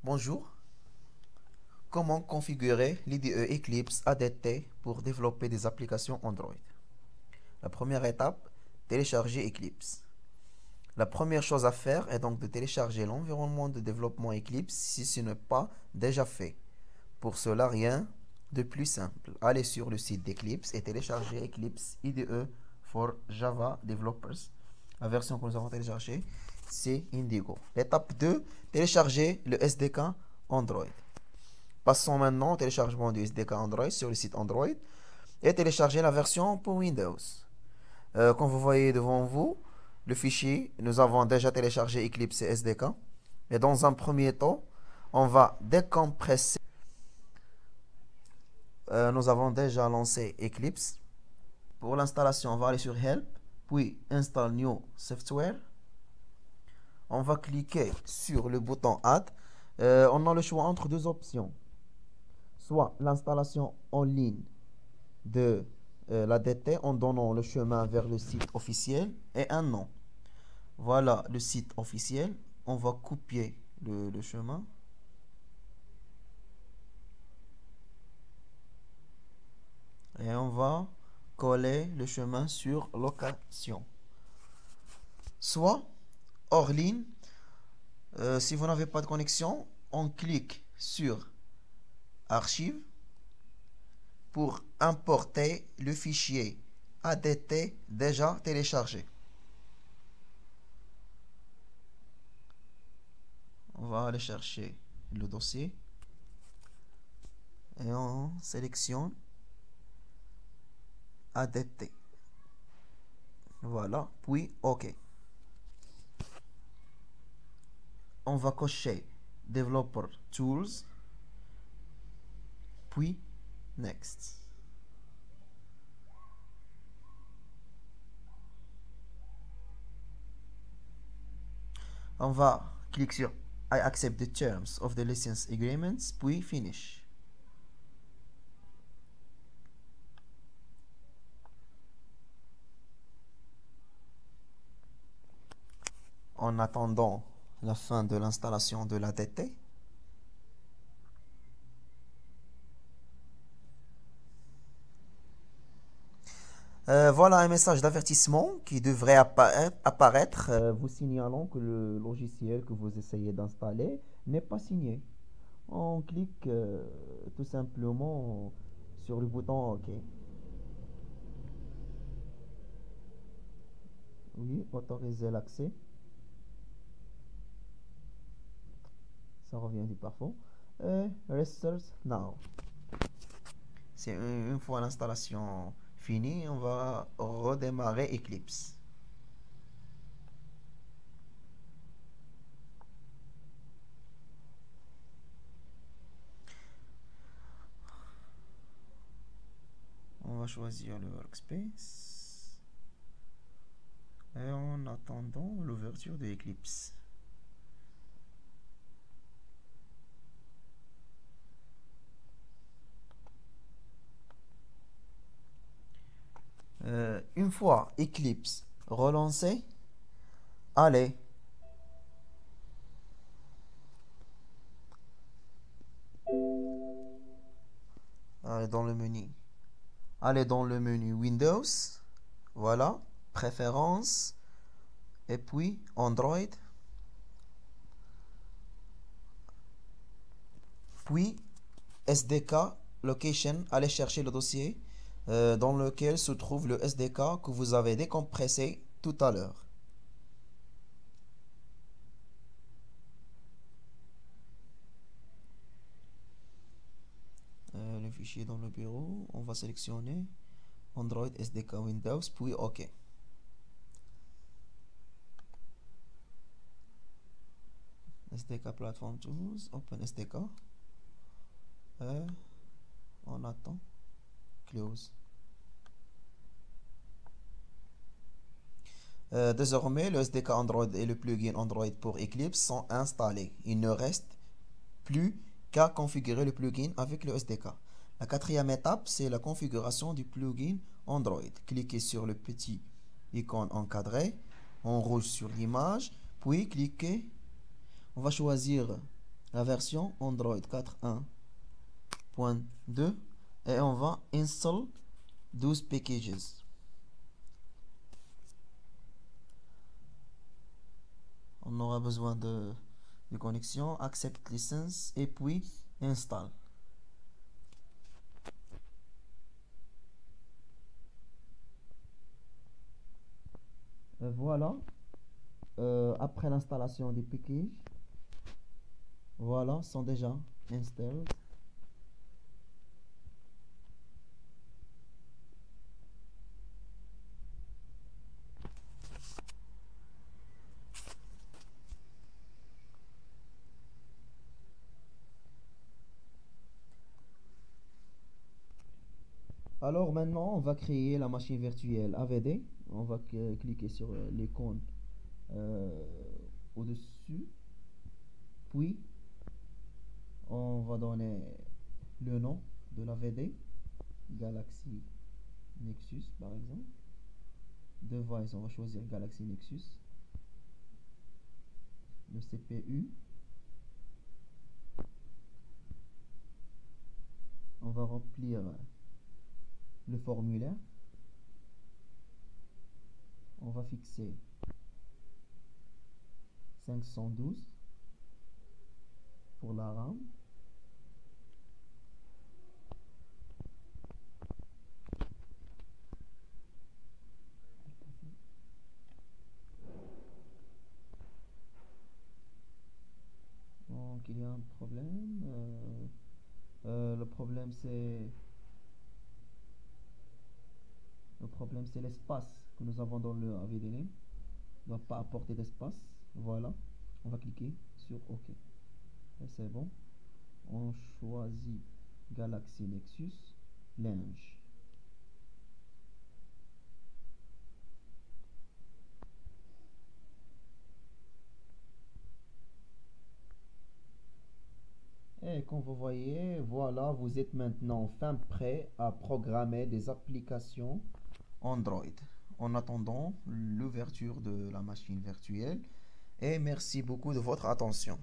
Bonjour, comment configurer l'IDE Eclipse ADT pour développer des applications Android? La première étape, télécharger Eclipse. La première chose à faire est donc de télécharger l'environnement de développement Eclipse si ce n'est pas déjà fait. Pour cela, rien de plus simple. Allez sur le site d'Eclipse et télécharger Eclipse IDE for Java Developers. La version que nous avons téléchargée, c'est Indigo. L'étape 2, télécharger le SDK Android. Passons maintenant au téléchargement du SDK Android sur le site Android et télécharger la version pour Windows. Comme vous voyez devant vous, le fichier, nous avons déjà téléchargé Eclipse et SDK. Et dans un premier temps, on va décompresser. Nous avons déjà lancé Eclipse. Pour l'installation, on va aller sur Help, puis Install New Software. On va cliquer sur le bouton Add. On a le choix entre deux options. Soit l'installation en ligne de l'ADT en donnant le chemin vers le site officiel et un nom. Voilà le site officiel. On va copier le chemin. Et on va coller le chemin sur location. Soit hors ligne, si vous n'avez pas de connexion, on clique sur Archives pour importer le fichier ADT déjà téléchargé. On va aller chercher le dossier et on sélectionne ADT. Voilà, puis OK. On va cocher Developer Tools, puis Next. On va cliquer sur I accept the terms of the license agreements, puis Finish. En attendant la fin de l'installation de l'ADT, voilà un message d'avertissement qui devrait apparaître vous signalant que le logiciel que vous essayez d'installer n'est pas signé. On clique tout simplement sur le bouton OK. Oui, autoriser l'accès. Ça revient du parfum. Et Restart Now. C'est une fois l'installation finie, on va redémarrer Eclipse. On va choisir le workspace. Et en attendant l'ouverture de Eclipse. Une fois Eclipse relancé, allez dans le menu. Allez dans le menu Windows, voilà, préférences, et puis Android, puis SDK Location, allez chercher le dossier dans lequel se trouve le SDK que vous avez décompressé tout à l'heure. Le fichier dans le bureau, on va sélectionner Android SDK Windows, puis OK. SDK Platform Tools, Open SDK. Et on attend. Close. Désormais, le SDK Android et le plugin Android pour Eclipse sont installés. Il ne reste plus qu'à configurer le plugin avec le SDK. La quatrième étape, c'est la configuration du plugin Android. Cliquez sur le petit icône encadré, en rouge sur l'image, puis cliquez. On va choisir la version Android 4.1.2 et on va install 12 packages. On aura besoin de connexion, accept license et puis install. Voilà, après l'installation des packages, voilà, sont déjà installés. Alors maintenant, on va créer la machine virtuelle AVD. On va cliquer sur l'icône au-dessus. Puis, on va donner le nom de l'AVD, Galaxy Nexus par exemple. Device, on va choisir Galaxy Nexus. Le CPU. On va remplir le formulaire. On va fixer 512 pour la RAM. Donc il y a un problème. Le problème c'est l'espace que nous avons dans le AVD. On ne doit pas apporter d'espace. Voilà. On va cliquer sur OK. Et c'est bon. On choisit Galaxy Nexus Linge. Et comme vous voyez, voilà, vous êtes maintenant enfin prêt à programmer des applications Android. En attendant l'ouverture de la machine virtuelle, et merci beaucoup de votre attention.